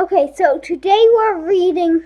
Okay, so today we're reading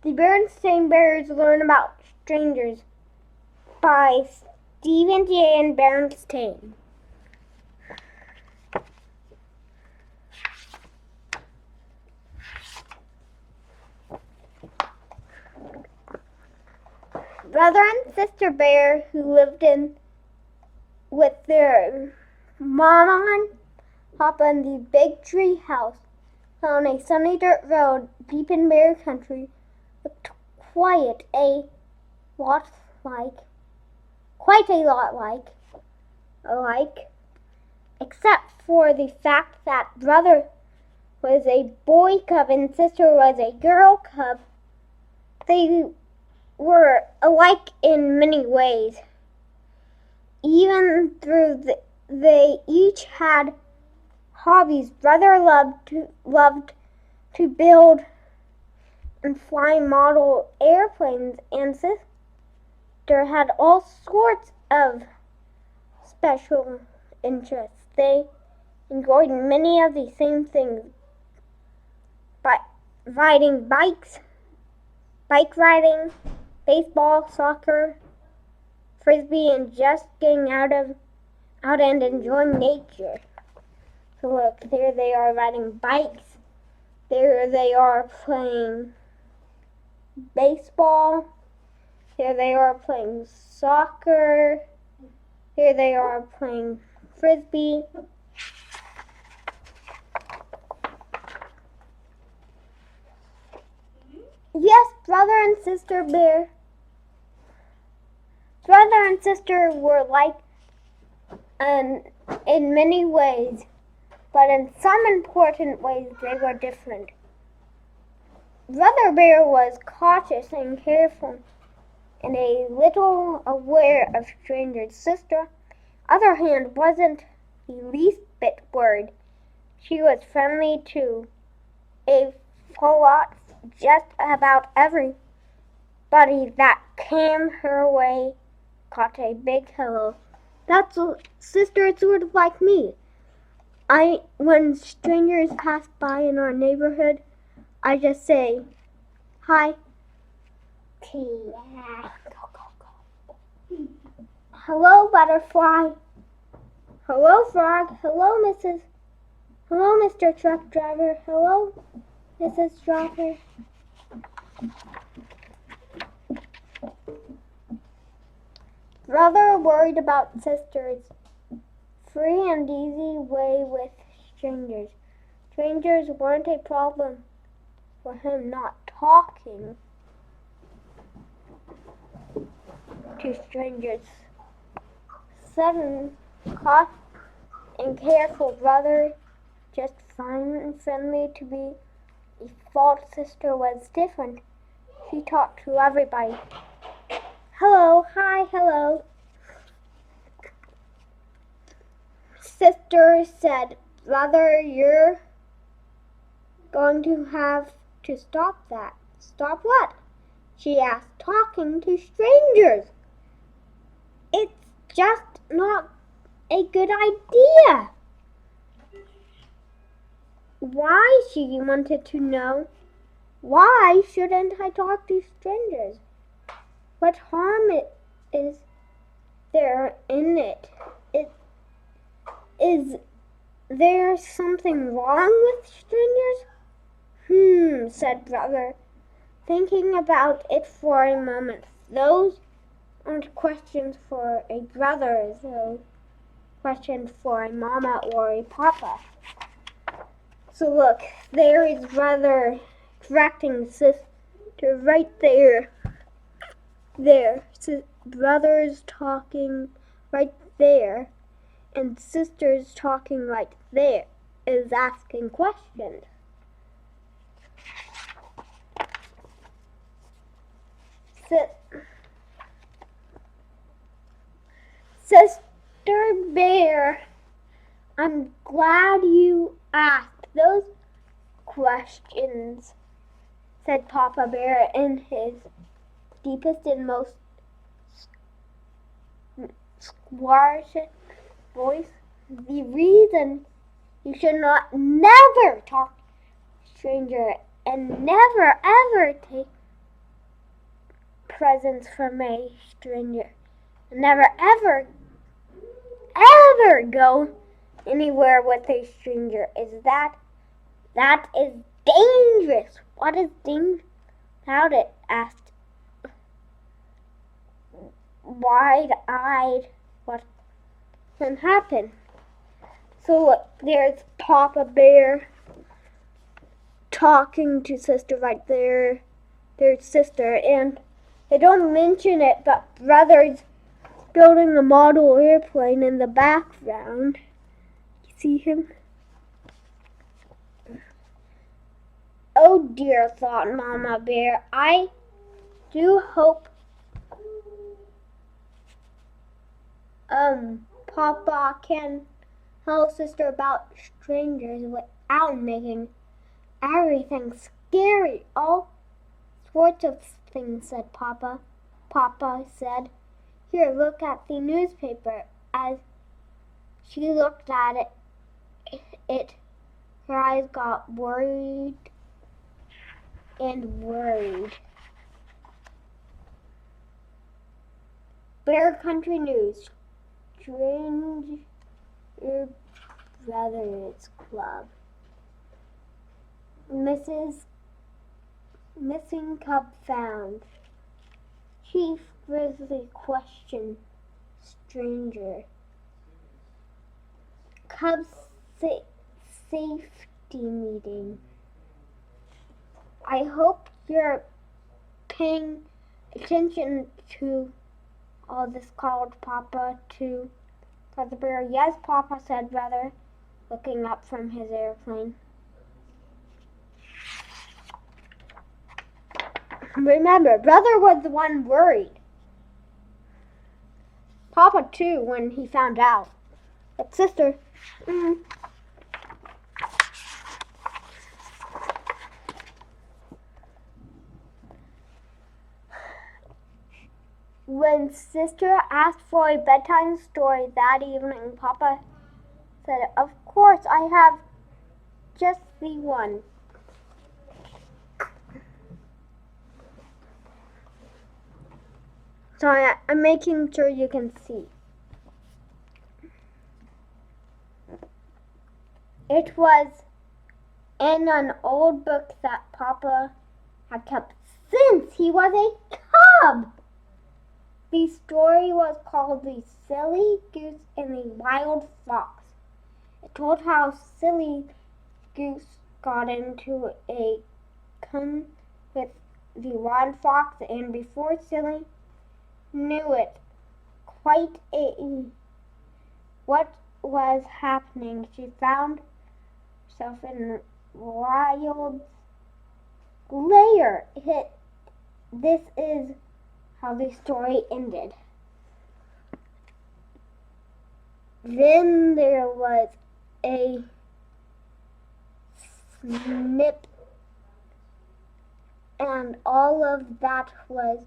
The Berenstain Bears Learn About Strangers by Stephen J. Berenstain. Brother and sister bear who lived in with their mama and papa in the big tree house on a sunny dirt road deep in bear country looked quite a lot like, except for the fact that brother was a boy cub and sister was a girl cub. They were alike in many ways, even though they each had hobbies. Brother loved to build and fly model airplanes, and sister had all sorts of special interests. They enjoyed many of the same things, riding bikes, bike riding, baseball, soccer, frisbee, and just getting out and enjoying nature. So look, there they are riding bikes. There they are playing baseball. Here they are playing soccer. Here they are playing frisbee. Yes, brother and sister were like in many ways, but in some important ways they were different. Brother Bear was cautious and careful and a little aware of strangers. Sister, on the other hand, wasn't the least bit worried. She was friendly to a whole lot, just about everybody that came her way caught a big hello. That's sister, it's sort of like me. When strangers pass by in our neighborhood, I just say, hi. Hello, butterfly. Hello, frog. Hello, Mr. Truck Driver. Hello, Mrs. Driver. Brother worried about sister's free and easy way with strangers. Strangers weren't a problem for him. Not talking to strangers. Sudden, caught and careful brother, just fine and friendly to be. A false sister was different. She talked to everybody. Hello, hi, hello. Sister said, brother, you're going to have to stop that. Stop what? She asked. Talking to strangers. It's just not a good idea. Why, she wanted to know. Why shouldn't I talk to strangers? What harm is there in it? Is there something wrong with strangers? Said brother, thinking about it for a moment. Those aren't questions for a brother, those questions for a mama or a papa. So look, there is brother correcting sister right there. Brother's talking right there, and sister's talking right there, is asking questions. Sister Bear, I'm glad you asked those questions, said Papa Bear in his deepest and most squashed voice. The reason you should not never talk stranger and never ever take presents from a stranger. And never ever go anywhere with a stranger. That is dangerous. What is dangerous about it? Asked wide-eyed. What can happen? So look, there's Papa Bear talking to Sister right there. There's Sister, and they don't mention it, but Brother's building a model airplane in the background. You see him? Oh dear, thought Mama Bear. I do hope Papa can tell Sister about strangers without making everything scary. All sorts of things, said Papa. Papa said, "Here, look at the newspaper." As she looked at it, her eyes got worried and worried. Bear Country News. Stranger Brothers Club. Missing cub found. Chief Grizzly questioned stranger. Cub safety meeting. I hope you're paying attention to all this, called Papa to Brother Bear. Yes, Papa, said Brother, looking up from his airplane. Remember, Brother was the one worried. Papa, too, when he found out. But Sister, when Sister asked for a bedtime story that evening, Papa said, "Of course, I have just the one." Sorry, I'm making sure you can see. It was in an old book that Papa had kept since he was a cub. The story was called The Silly Goose and the Wild Fox. It told how Silly Goose got into a con with the wild fox, and before Silly knew it what was happening, she found herself in Wild's lair. This is how the story ended. Then there was a snip, and all of that was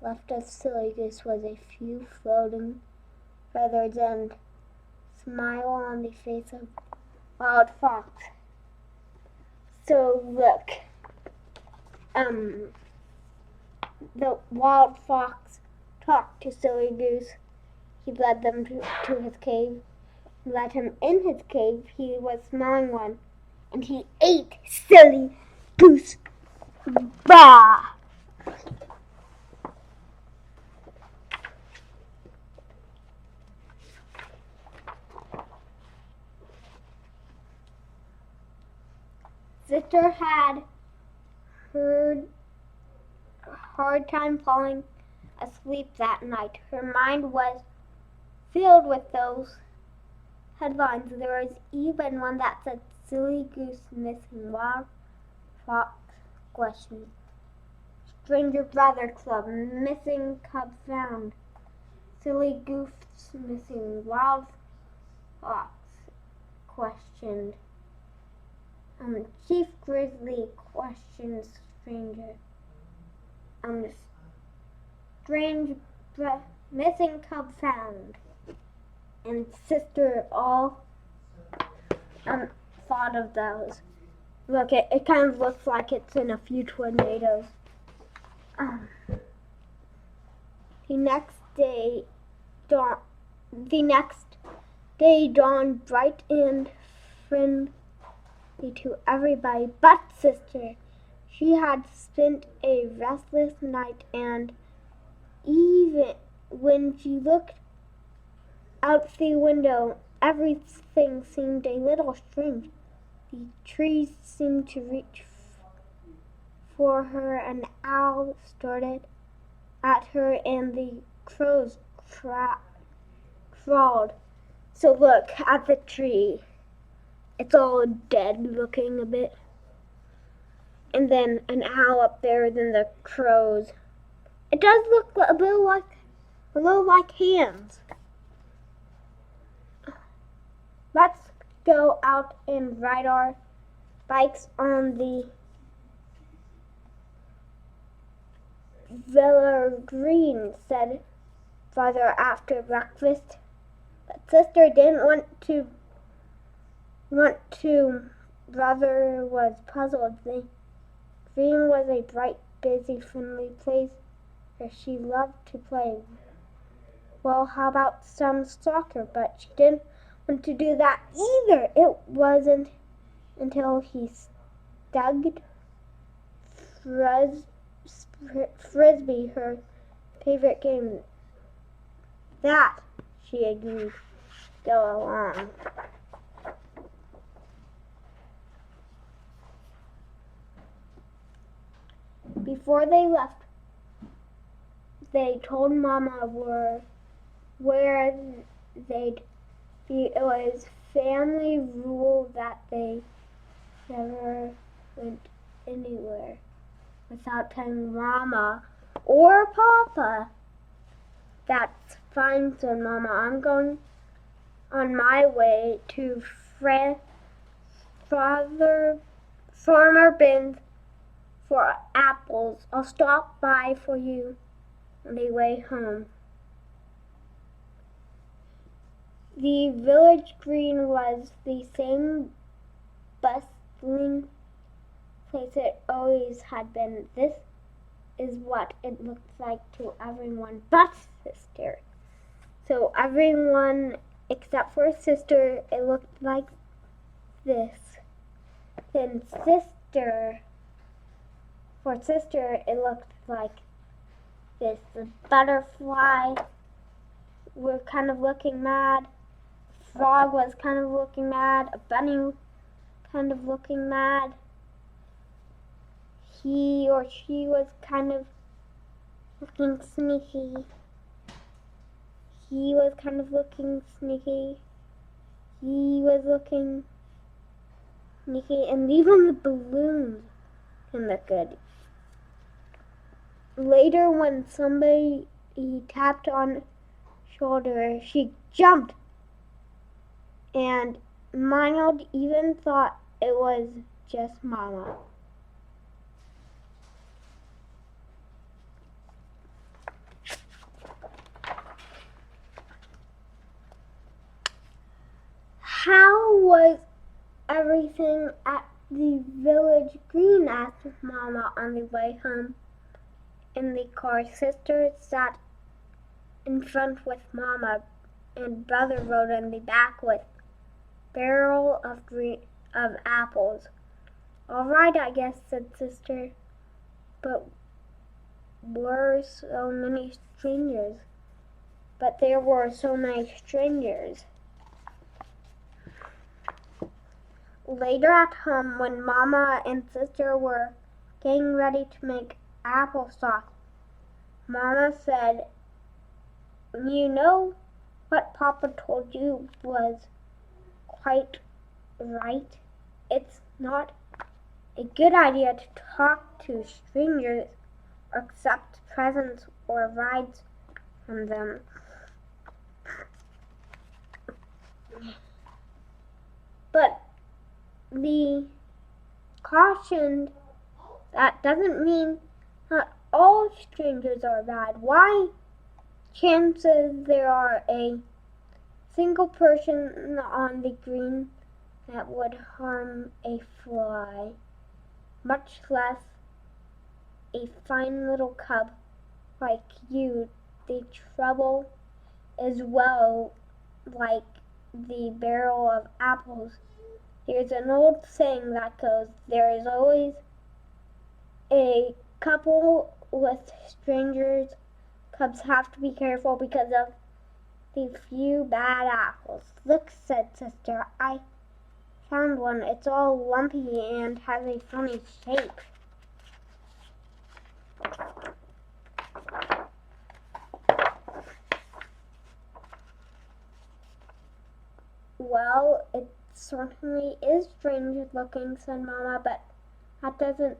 left of Silly Goose was a few floating feathers and smile on the face of Wild Fox. So look, the Wild Fox talked to Silly Goose. He led them to his cave. He let him in his cave. He was smelling one, and he ate Silly Goose. Bah! Sister had a hard time falling asleep that night. Her mind was filled with those headlines. There was even one that said, "Silly Goose missing, Wild Fox questioned, Stranger Brother Club missing, cub found, Silly Goose missing, Wild Fox questioned, Chief Grizzly questions stranger, missing cub found." And Sister all thought of those. Look, it kind of looks like it's in a few tornadoes. The next day dawned bright and friendly to everybody but Sister. She had spent a restless night, and even when she looked out the window, everything seemed a little strange. The trees seemed to reach for her, an owl started at her, and the crows crawled. So look at the tree. It's all dead looking a bit. And then an owl up there, then the crows. It does look a little like hands. Let's go out and ride our bikes on the Villa Green, said Father after breakfast. But Sister didn't want to. Brother was puzzled. The green was a bright, busy, friendly place where she loved to play. Well, how about some soccer? But she didn't want to do that either. It wasn't until he stugged Frisbee, her favorite game, that she agreed to go along. Before they left, they told Mama where they'd be. It was family rule that they never went anywhere without telling Mama or Papa. That's fine, said Mama. I'm going on my way to Farmer Ben's for apples. I'll stop by for you on the way home. The village green was the same bustling place it always had been. This is what it looked like to everyone but Sister. So everyone except for Sister, it looked like this. Then for Sister, it looked like this. The butterfly were kind of looking mad. Frog was kind of looking mad. A bunny kind of looking mad. He or she was kind of looking sneaky. He was kind of looking sneaky. He was looking sneaky. And even the balloons can look good. Later, when somebody tapped on her shoulder, she jumped. And Mild even thought it was just Mama. How was everything at the village green? Asked Mama on the way home. In the car, Sister sat in front with Mama, and Brother rode in the back with barrel of apples. All right, I guess, said Sister, but were so many strangers. But there were so many strangers. Later at home, when Mama and Sister were getting ready to make applesauce, Mama said, "You know what Papa told you was quite right. It's not a good idea to talk to strangers or accept presents or rides from them." But the cautioned that doesn't mean not all strangers are bad. Why? Chances there are a single person on the green that would harm a fly, much less a fine little cub like you. The trouble is, well, like the barrel of apples. There's an old saying that goes, there is always a couple with strangers. Cubs have to be careful because of the few bad apples. Look, said Sister, I found one. It's all lumpy and has a funny shape. Well, it certainly is strange looking, said Mama, but that doesn't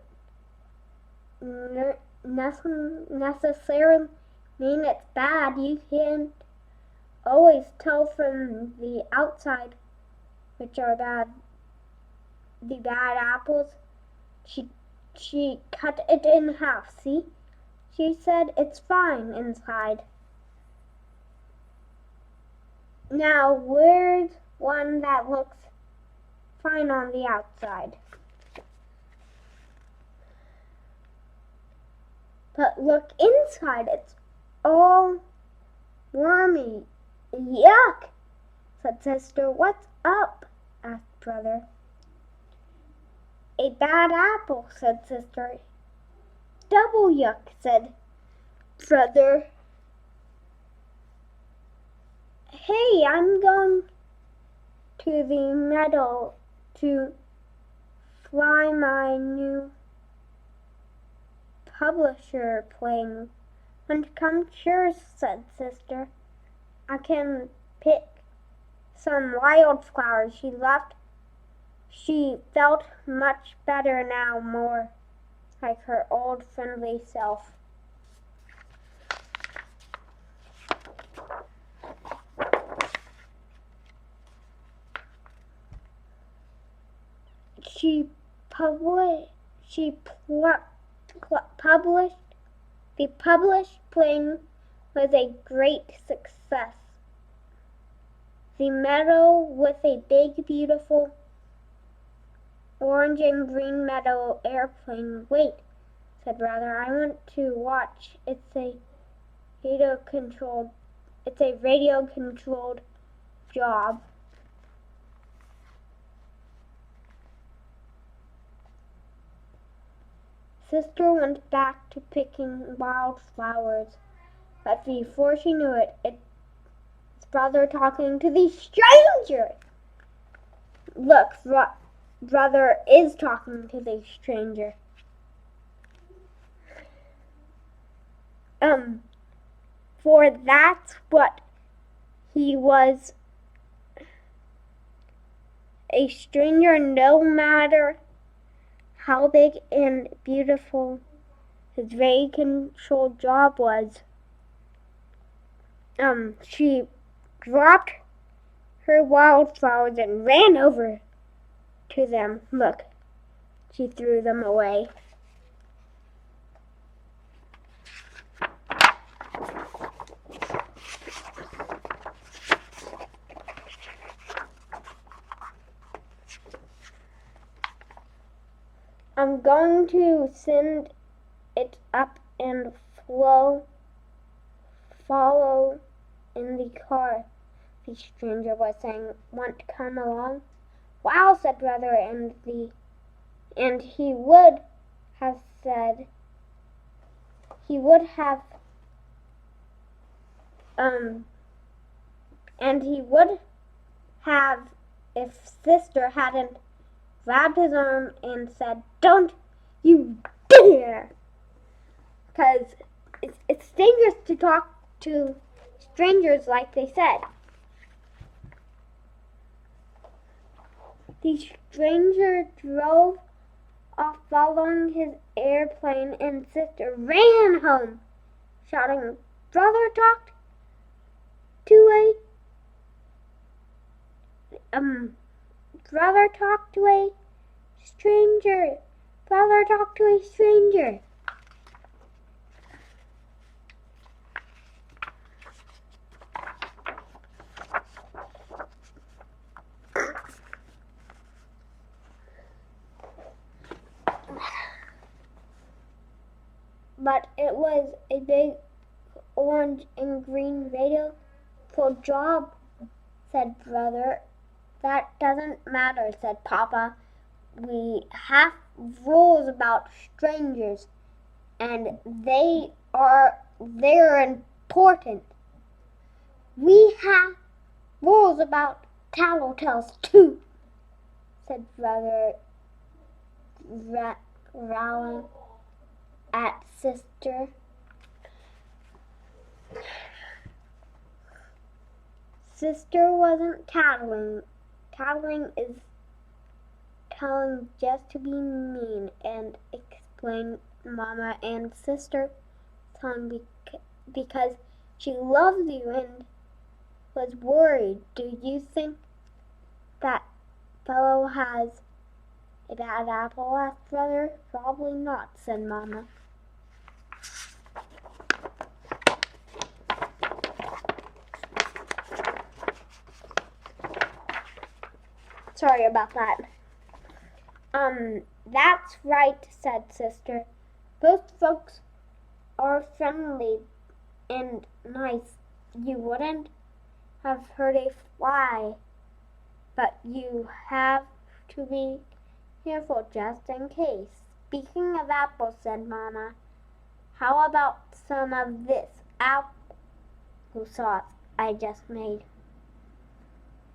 necessarily mean it's bad. You can't always tell from the outside which are bad. The bad apples. She cut it in half. See? She said it's fine inside. Now, where's one that looks fine on the outside? But look inside, it's all wormy. Yuck, said Sister. What's up? Asked Brother. A bad apple, said Sister. Double yuck, said Brother. Hey, I'm going to the meadow to fly my new publisher plane. Want to come? Sure, said Sister. I can pick some wildflowers. She left. She felt much better now, more like her old friendly self. The published plane was a great success. The meadow with a big, beautiful orange and green meadow airplane. Wait, said Brother, I want to watch. It's a radio-controlled job. Sister went back to picking wildflowers, but before she knew it, it's Brother talking to the stranger. Look, Brother is talking to the stranger. For that's what he was, a stranger, no matter how big and beautiful his very controlled job was. She dropped her wildflowers and ran over to them. Look, she threw them away. I'm going to send it up and follow in the car, the stranger was saying. Want to come along? Wow, said Brother, and he would have said, if Sister hadn't grabbed his arm and said, don't you dare! Because it's dangerous to talk to strangers like they said. The stranger drove off following his airplane, and Sister ran home, shouting, Brother talked to a stranger. Brother talked to a stranger. but it was a big orange and green radio for job, said brother. That doesn't matter, said Papa. We have rules about strangers, and they're important. We have rules about tattletales too, said brother, growling at sister. Sister wasn't tattling. Tattling is telling just to be mean, and explained Mama, and sister telling because she loves you and was worried. Do you think that fellow has a bad apple? Asked brother. Probably not, said Mama. Sorry about that. That's right, said sister. Both folks are friendly and nice. You wouldn't have hurt a fly, but you have to be careful just in case. Speaking of apples, said Mama, how about some of this apple sauce I just made?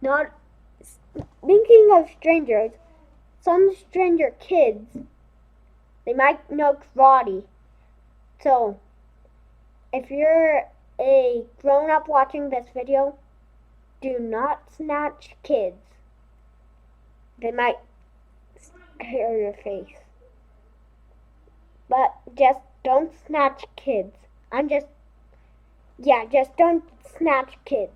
Not speaking of strangers, some stranger kids, they might know karate. So, if you're a grown-up watching this video, do not snatch kids. They might scare your face. But just don't snatch kids. Just don't snatch kids.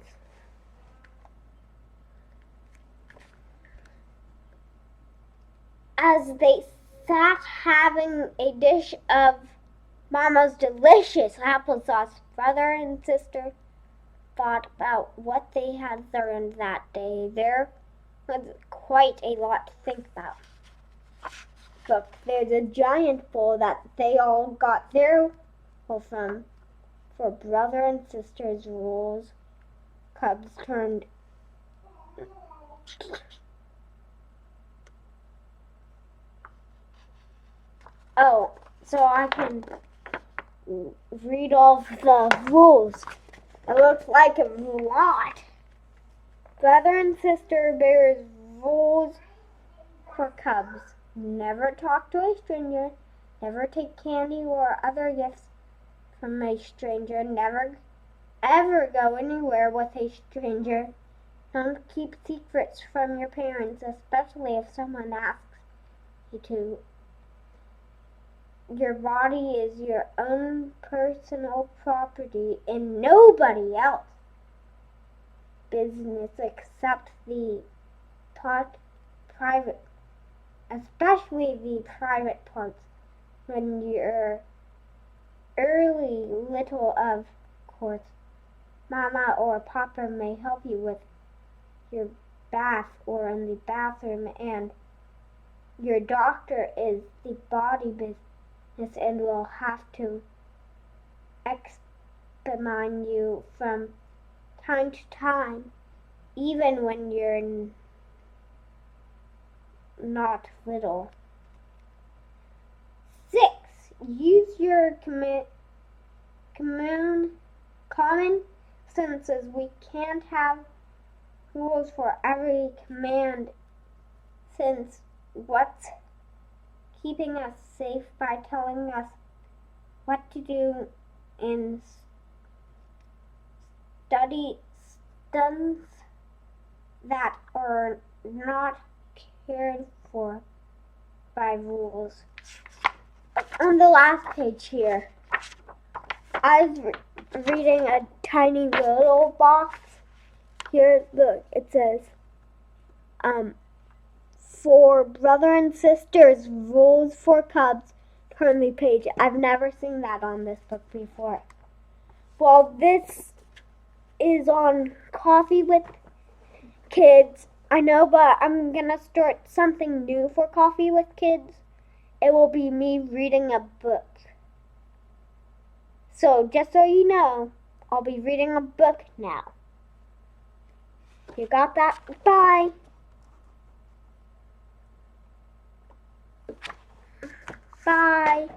As they sat having a dish of Mama's delicious applesauce, brother and sister thought about what they had learned that day. There was quite a lot to think about. Look, there's a giant bowl that they all got their rule from. For brother and sister's rules, cubs turned so I can read all the rules. It looks like a lot. Brother and sister bears rules for cubs. Never talk to a stranger. Never take candy or other gifts from a stranger. Never ever go anywhere with a stranger. Don't keep secrets from your parents, especially if someone asks you to. Your body is your own personal property and nobody else business except the private, especially the private parts. When you're early little, of course, Mama or Papa may help you with your bath or in the bathroom, and your doctor is the body business and will have to examine you from time to time, even when you're not little. 6. Use your common senses. We can't have rules for every command, since what's keeping us safe by telling us what to do in stunts that are not cared for by rules. On the last page here, I was reading a tiny little box. Here, look, it says, for brother and sisters, rules for cubs. Turn the page. I've never seen that on this book before. Well, this is on Coffee with Kids. I know, but I'm going to start something new for Coffee with Kids. It will be me reading a book. So, just so you know, I'll be reading a book now. You got that? Bye. Bye.